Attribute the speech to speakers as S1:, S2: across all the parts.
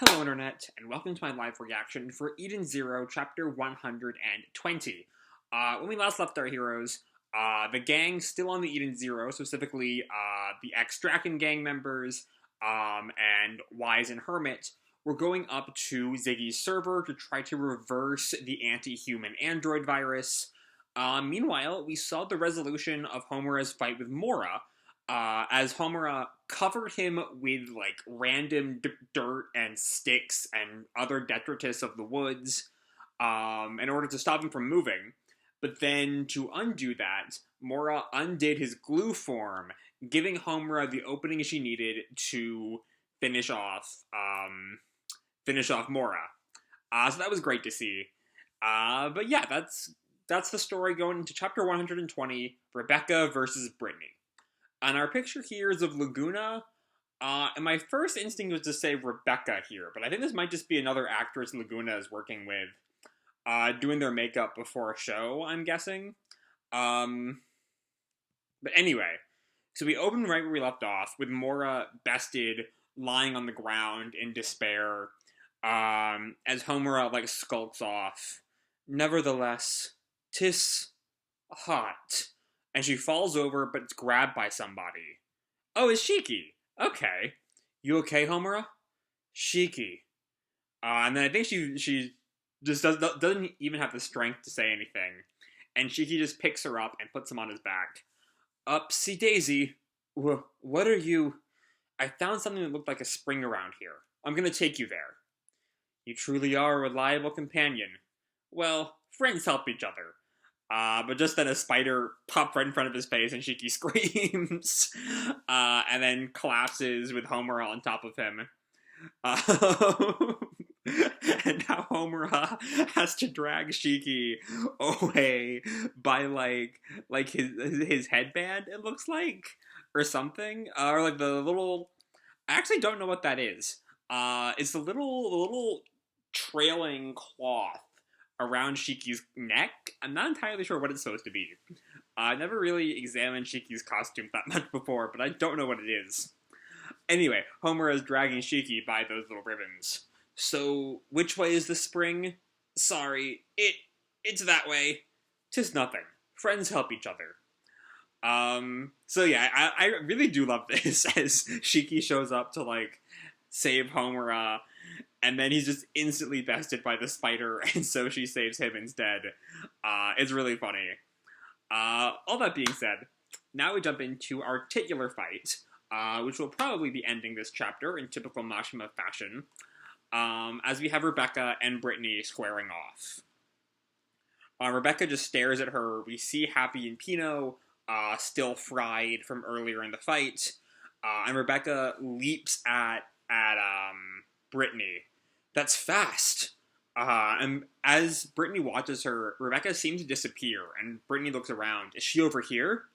S1: Hello Internet, and welcome to my live reaction for Eden Zero, Chapter 120. When we last left our heroes, the gang still on the Eden Zero, specifically the ex-Draken gang members, and Wise and Hermit, were going up to Ziggy's server to try to reverse the anti-human android virus. Meanwhile, we saw the resolution of Homura's fight with Mora, as Homura covered him with, like, random dirt and sticks and other detritus of the woods, in order to stop him from moving. But then, to undo that, Mora undid his glue form, giving Homura the opening she needed to finish off Mora. So that was great to see. But yeah, that's the story going into Chapter 120, Rebecca versus Britney. And our picture here is of Laguna, and my first instinct was to say Rebecca here, but I think this might just be another actress Laguna is working with, doing their makeup before a show, I'm guessing. But anyway, so we open right where we left off, with Mora bested, lying on the ground in despair, as Homura, like, skulks off. Nevertheless, 'tis hot. And she falls over, but it's grabbed by somebody. Oh, it's Shiki. Okay. You okay, Homura? Shiki. And then I think she just doesn't even have the strength to say anything. And Shiki just picks her up and puts him on his back. Upsy daisy. What are you? I found something that looked like a spring around here. I'm gonna take you there. You truly are a reliable companion. Well, friends help each other. But just then a spider popped right in front of his face and Shiki screams, and then collapses with Homura on top of him. And now Homura has to drag Shiki away by like his headband, it looks like, or something, or like the little. I actually don't know what that is. It's the little trailing cloth around Shiki's neck. I'm not entirely sure what it's supposed to be. I never really examined Shiki's costume that much before, but I don't know what it is. Anyway, Homura is dragging Shiki by those little ribbons. So, which way is the spring? Sorry, it's that way. 'Tis nothing. Friends help each other. So yeah, I really do love this, as Shiki shows up to, like, save Homura, and then he's just instantly bested by the spider, and so she saves him instead. It's really funny. All that being said, now we jump into our titular fight, which will probably be ending this chapter in typical Machina fashion, as we have Rebecca and Britney squaring off. Rebecca just stares at her. We see Happy and Pino, still fried from earlier in the fight, and Rebecca leaps at Britney. That's fast! And as Britney watches her, Rebecca seems to disappear, and Britney looks around. Is she over here?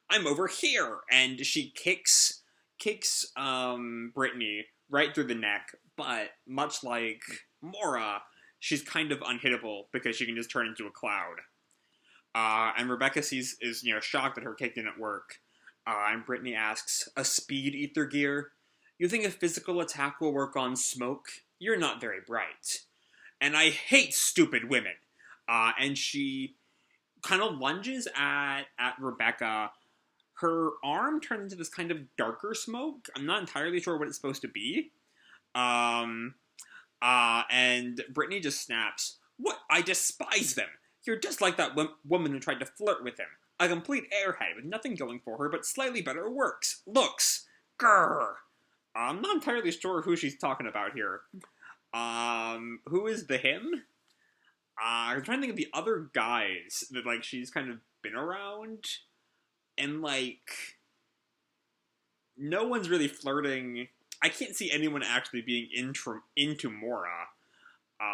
S1: I'm over here! And she kicks Britney right through the neck, but much like Mora, she's kind of unhittable because she can just turn into a cloud. And Rebecca is shocked that her kick didn't work. And Britney asks, a speed ether gear? You think a physical attack will work on smoke? You're not very bright. And I hate stupid women. And she kind of lunges at Rebecca. Her arm turns into this kind of darker smoke. I'm not entirely sure what it's supposed to be. And Britney just snaps, what? I despise them. You're just like that woman who tried to flirt with him. A complete airhead with nothing going for her but slightly better looks. Grrr. I'm not entirely sure who she's talking about here. Who is the him? I'm trying to think of the other guys that, like, she's kind of been around. And, like, no one's really flirting. I can't see anyone actually being into Mora.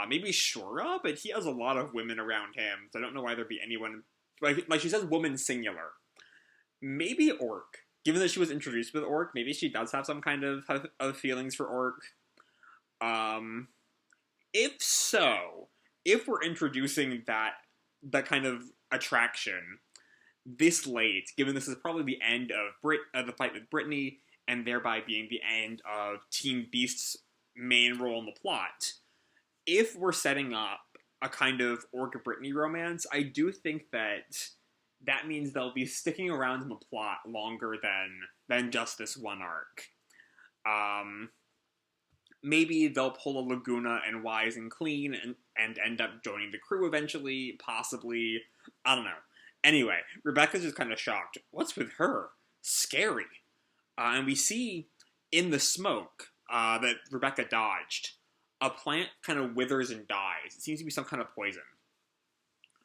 S1: Maybe Shura, but he has a lot of women around him, so I don't know why there'd be anyone. Like she says woman singular. Maybe Orc. Given that she was introduced with Orc, maybe she does have some kind of feelings for Orc. If so, if we're introducing that kind of attraction this late, given this is probably the end of the fight with Britney, and thereby being the end of Team Beast's main role in the plot. If we're setting up a kind of Orca Britney romance, I do think that means they'll be sticking around in the plot longer than just this one arc. Um, Maybe they'll pull a Laguna and Wise and Clean and end up joining the crew eventually, possibly. I don't know. Anyway, Rebecca's just kind of shocked. What's with her? Scary. And we see in the smoke that Rebecca dodged, a plant kind of withers and dies. It seems to be some kind of poison.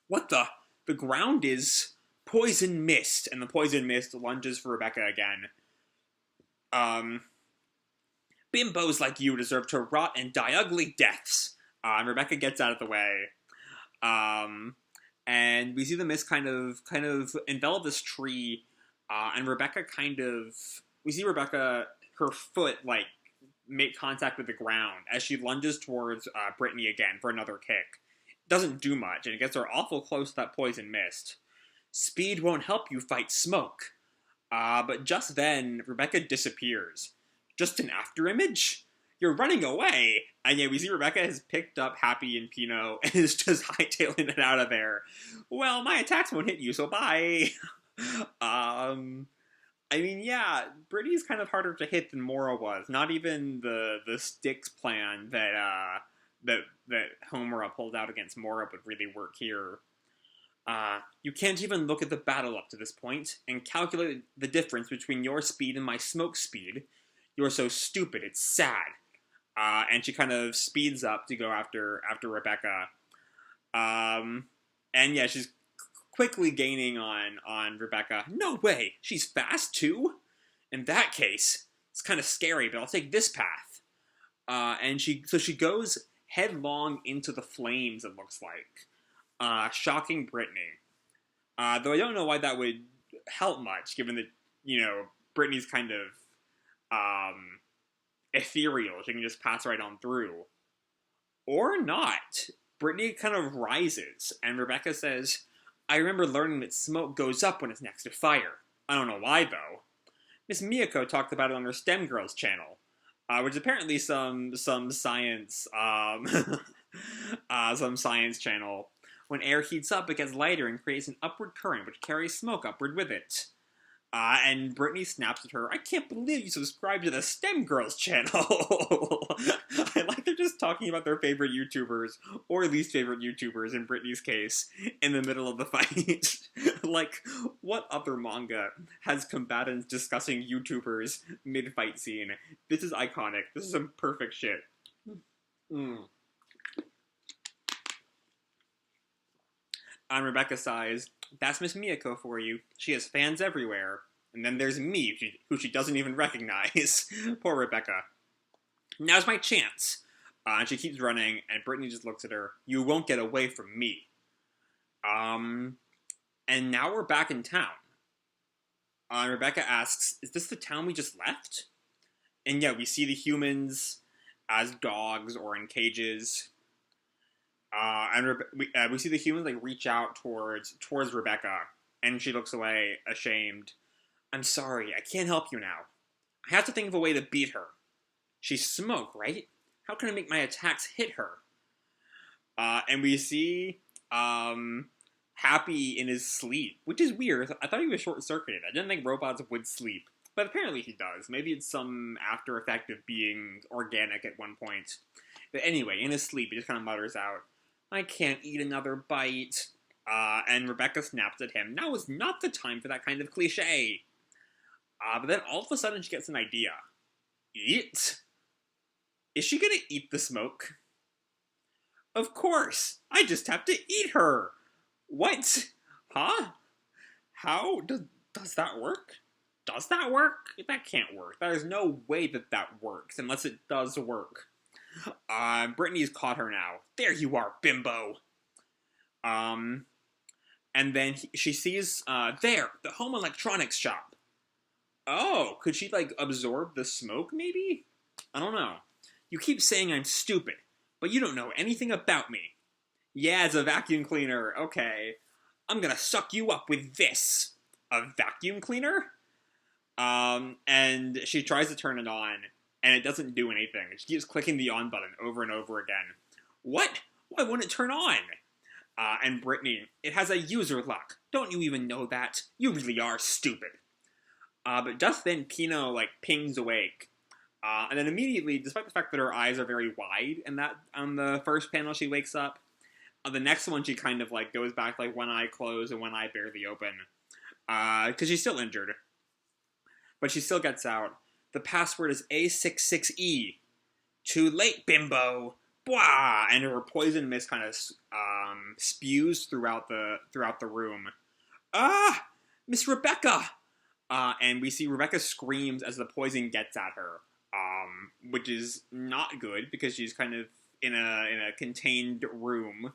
S1: What the? The ground is poison mist, and the poison mist lunges for Rebecca again. Bimbos like you deserve to rot and die ugly deaths. And Rebecca gets out of the way. And we see the mist kind of envelop this tree, and we see Rebecca, her foot, like, make contact with the ground as she lunges towards Britney again for another kick. It doesn't do much, and it gets her awful close to that poison mist. Speed won't help you fight smoke. But just then, Rebecca disappears. Just an afterimage? You're running away! And yeah, we see Rebecca has picked up Happy and Pino and is just hightailing it out of there. Well, my attacks won't hit you, so bye! I mean, yeah, Britney's kind of harder to hit than Mora was. Not even the sticks plan that Homura pulled out against Mora would really work here. You can't even look at the battle up to this point and calculate the difference between your speed and my smoke speed. You're so stupid, it's sad. And she kind of speeds up to go after Rebecca. And yeah, she's quickly gaining on Rebecca. No way! She's fast, too? In that case, it's kind of scary, but I'll take this path. And she goes headlong into the flames, it looks like. Shocking Britney. Though I don't know why that would help much, given that, Britney's kind of, ethereal. She can just pass right on through. Or not. Britney kind of rises, and Rebecca says, I remember learning that smoke goes up when it's next to fire. I don't know why, though. Miss Miyako talked about it on her STEM Girls channel, which is apparently some science, some science channel. When air heats up, it gets lighter and creates an upward current, which carries smoke upward with it. And Britney snaps at her, I can't believe you subscribe to the STEM Girls channel! I like they're just talking about their favorite YouTubers, or least favorite YouTubers in Britney's case, in the middle of the fight. Like, what other manga has combatants discussing YouTubers mid-fight scene? This is iconic. This is some perfect shit. And Rebecca sighs, that's Miss Miyako for you. She has fans everywhere. And then there's me, who she doesn't even recognize. Poor Rebecca. Now's my chance. And she keeps running, and Britney just looks at her. You won't get away from me. And now we're back in town. Rebecca asks, is this the town we just left? And yeah, we see the humans as dogs or in cages. And we see the humans like reach out towards Rebecca, and she looks away, ashamed. I'm sorry, I can't help you now. I have to think of a way to beat her. She's smoke, right? How can I make my attacks hit her? And we see Happy in his sleep, which is weird. I thought he was short-circuited. I didn't think robots would sleep, but apparently he does. Maybe it's some after effect of being organic at one point. But anyway, in his sleep, he just kind of mutters out, I can't eat another bite. And Rebecca snaps at him. Now is not the time for that kind of cliche. But then all of a sudden she gets an idea. Eat? Is she gonna eat the smoke? Of course! I just have to eat her! What? Huh? How? Does that work? Does that work? That can't work. There's no way that works, unless it does work. Brittany's caught her now. There you are, bimbo! And then she sees, there, the home electronics shop. Oh, could she, like, absorb the smoke, maybe? I don't know. You keep saying I'm stupid, but you don't know anything about me. Yeah, it's a vacuum cleaner. Okay. I'm gonna suck you up with this. A vacuum cleaner? And she tries to turn it on, and it doesn't do anything. She keeps clicking the on button over and over again. What? Why won't it turn on? And Britney, it has a user lock. Don't you even know that? You really are stupid. But just then, Pino, pings awake. And then immediately, despite the fact that her eyes are very wide on the first panel she wakes up, the next one she kind of, goes back, one eye closed and one eye barely open. Because she's still injured. But she still gets out. The password is A66E. Too late, bimbo! Blah! And her poison mist kind of spews throughout the room. Ah! Miss Rebecca! And we see Rebecca screams as the poison gets at her. Which is not good, because she's kind of in a contained room.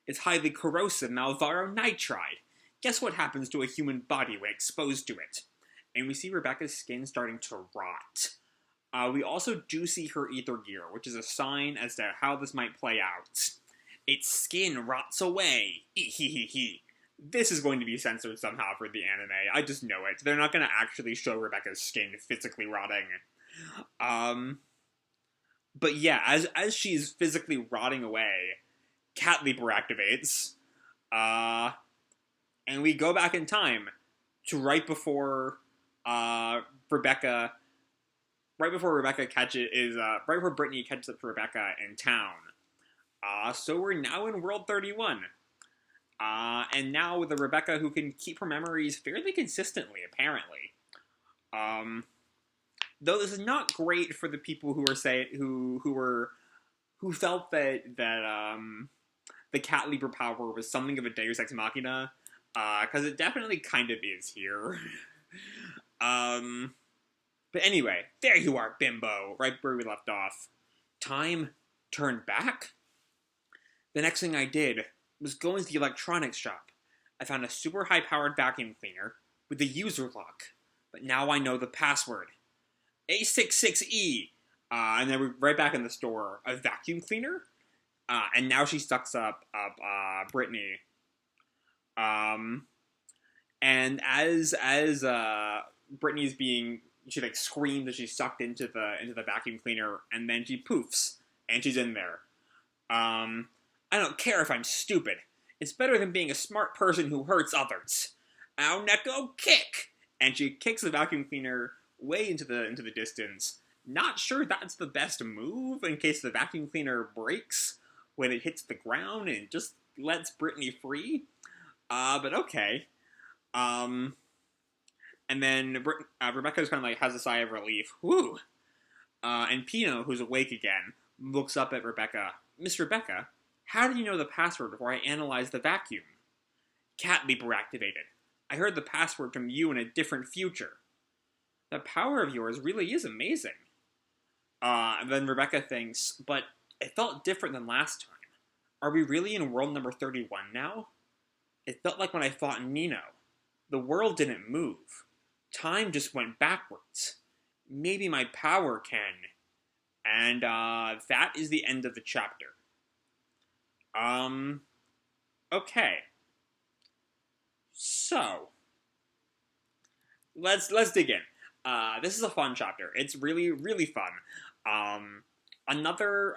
S1: It's highly corrosive Malvaro nitride. Guess what happens to a human body when exposed to it? And we see Rebecca's skin starting to rot. We also do see her ether gear, which is a sign as to how this might play out. Its skin rots away. This is going to be censored somehow for the anime. I just know it. They're not going to actually show Rebecca's skin physically rotting. But yeah, as she's physically rotting away, Cat Leaper activates. And we go back in time to right before Rebecca right before Britney catches up to Rebecca in town. So we're now in World 31. And now with a Rebecca who can keep her memories fairly consistently, apparently. Though this is not great for the people who felt that the Cat Leaper power was something of a Deus Ex Machina, because it definitely kind of is here. But anyway, there you are, bimbo, right where we left off. Time turned back? The next thing I did was go into the electronics shop. I found a super high-powered vacuum cleaner with a user lock, but now I know the password. A66E. And then we're right back in the store. A vacuum cleaner? And now she sucks up Britney. And as Britney's she screams as she's sucked into the vacuum cleaner, and then she poofs, and she's in there. I don't care if I'm stupid. It's better than being a smart person who hurts others. Ow, Neko, kick! And she kicks the vacuum cleaner way into the distance. Not sure that's the best move in case the vacuum cleaner breaks when it hits the ground and just lets Britney free. But okay. And then Rebecca's kind of has a sigh of relief. Whew. And Pino, who's awake again, looks up at Rebecca. Miss Rebecca, how did you know the password before I analyzed the vacuum? Cat Leaper activated. I heard the password from you in a different future. That power of yours really is amazing. And then Rebecca thinks, but it felt different than last time. Are we really in world number 31 now? It felt like when I fought Nino. The world didn't move. Time just went backwards. Maybe my power can. And that is the end of the chapter. Okay. So, let's dig in. This is a fun chapter. It's really, really fun. Another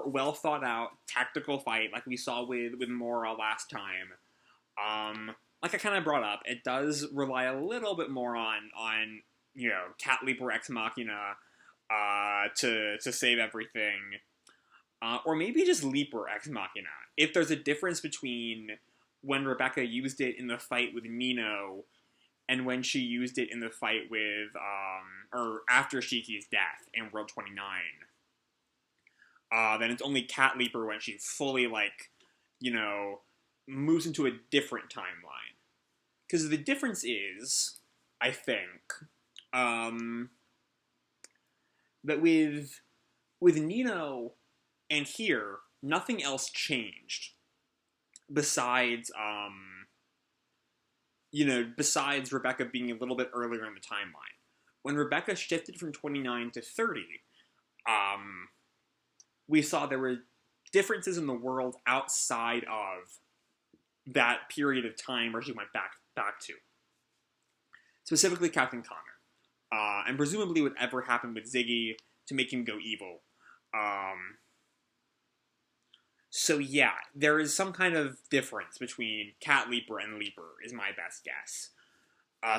S1: well thought out tactical fight like we saw with Mora last time. Like I kind of brought up, it does rely a little bit more on Cat Leaper Ex Machina to save everything. Or maybe just Leaper Ex Machina. If there's a difference between when Rebecca used it in the fight with Nino and when she used it in the fight with, or after Shiki's death in World 29. Then it's only Cat Leaper when she fully, moves into a different timeline. Because the difference is, I think, that with Nino and here, nothing else changed. Besides Rebecca being a little bit earlier in the timeline. When Rebecca shifted from 29 to 30, we saw there were differences in the world outside of that period of time where she went back to. Specifically Captain Connor. And presumably whatever happened with Ziggy to make him go evil. So yeah, there is some kind of difference between Cat Leaper and Leaper, is my best guess.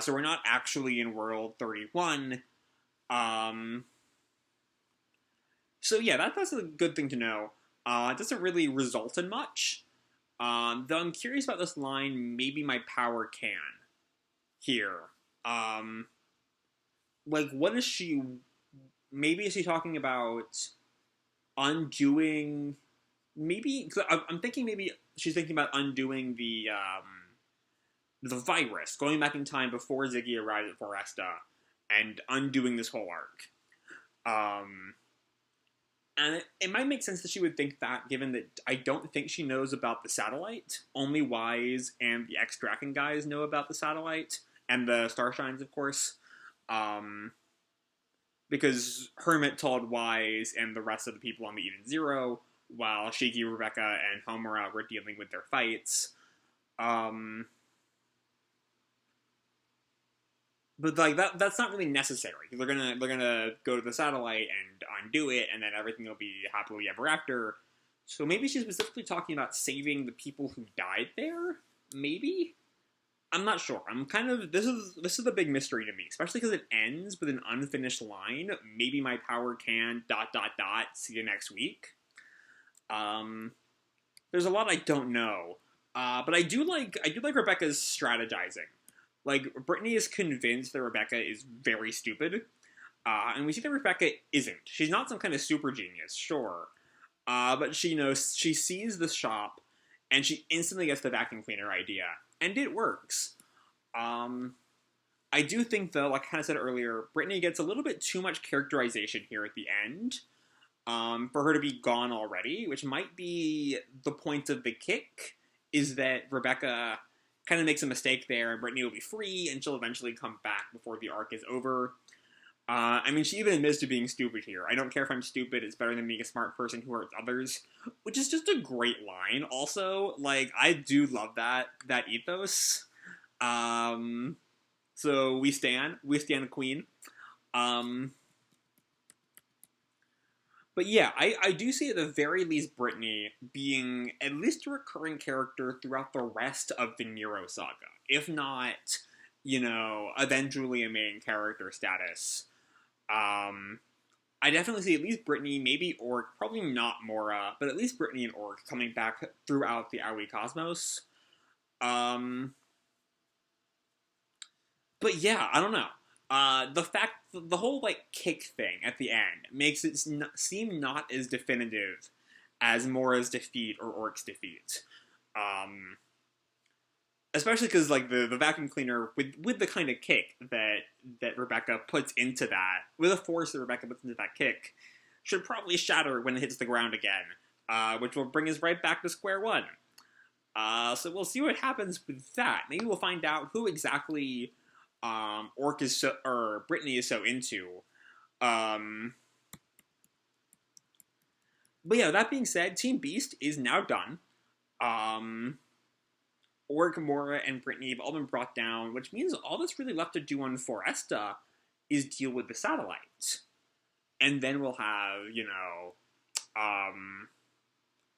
S1: So we're not actually in World 31. So yeah, that's a good thing to know. It doesn't really result in much. Though I'm curious about this line, maybe my power can, here. Um, like, what is she... Maybe is she talking about undoing... Maybe... Cause I'm thinking maybe she's thinking about undoing the virus, going back in time before Ziggy arrived at Foresta, and undoing this whole arc. And it might make sense that she would think that, given that I don't think she knows about the satellite. Only Wise and the ex-Draken guys know about the satellite, and the Starshines, of course. Because Hermit told Wise and the rest of the people on the Eden Zero, while Shiki, Rebecca, and Homura were dealing with their fights. But like that's not really necessary. They're gonna go to the satellite and undo it, and then everything will be happily ever after. So maybe she's specifically talking about saving the people who died there. Maybe, I'm not sure. I'm kind of this is the big mystery to me, especially because it ends with an unfinished line. Maybe my power can ... See you next week. There's a lot I don't know, but I do like Rebecca's strategizing. Like, Brittany is convinced that Rebecca is very stupid, and we see that Rebecca isn't. She's not some kind of super genius, sure, but she knows, she sees the shop, and she instantly gets the vacuum cleaner idea, and it works. I do think, though, like I kind of said earlier, Brittany gets a little bit too much characterization here at the end, for her to be gone already, which might be the point of the kick, is that Rebecca kind of makes a mistake there, and Brittany will be free, and she'll eventually come back before the arc is over. I mean, she even admits to being stupid here. I don't care if I'm stupid, it's better than being a smart person who hurts others, which is just a great line. Also, like, I do love that ethos. So we stand Queen. But yeah, I do see at the very least Brittany being at least a recurring character throughout the rest of the Nero saga. If not, eventually a main character status. I definitely see at least Brittany, maybe Orc, probably not Mora, but at least Brittany and Orc coming back throughout the Aoi Cosmos. But yeah, I don't know. The whole, like, kick thing at the end makes it seem not as definitive as Mora's defeat or Orc's defeat. Especially because, like, the vacuum cleaner, with the kind of kick that Rebecca puts into that, with the force that Rebecca puts into that kick, should probably shatter when it hits the ground again, which will bring us right back to square one. So we'll see what happens with that. Maybe we'll find out who exactly Orc is or Brittany is so into. But yeah, that being said, Team Beast is now done. Orc, Mora, and Brittany have all been brought down, which means all that's really left to do on Foresta is deal with the satellite. And then we'll have,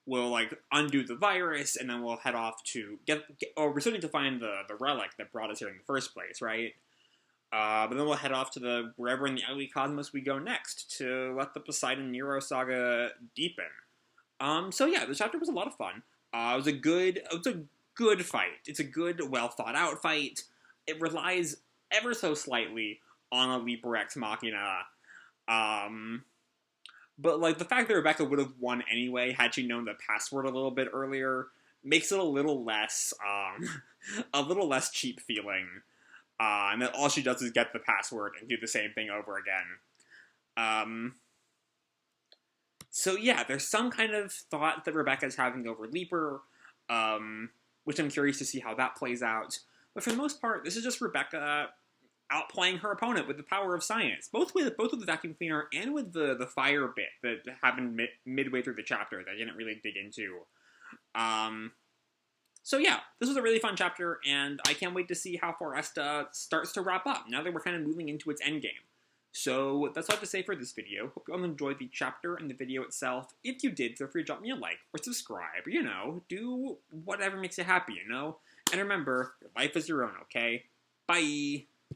S1: we'll, like, undo the virus, and then we'll head off to we're starting to find the relic that brought us here in the first place, right? But then we'll head off to wherever in the Aoi Cosmos we go next to let the Poseidon Nero saga deepen. So yeah, the chapter was a lot of fun. It was a good fight. It's a good, well thought out fight. It relies ever so slightly on a Leaper X Machina. But, like, the fact that Rebecca would have won anyway had she known the password a little bit earlier makes it a little less cheap feeling. And that all she does is get the password and do the same thing over again. So yeah, there's some kind of thought that Rebecca's having over Leaper, which I'm curious to see how that plays out. But for the most part, this is just Rebecca outplaying her opponent with the power of science, both with the vacuum cleaner and with the fire bit that happened midway through the chapter that I didn't really dig into. So yeah, this was a really fun chapter, and I can't wait to see how Foresta starts to wrap up, now that we're kind of moving into its endgame. So that's all I have to say for this video. Hope you all enjoyed the chapter and the video itself. If you did, feel free to drop me a like or subscribe. You know, do whatever makes you happy, you know? And remember, your life is your own, okay? Bye!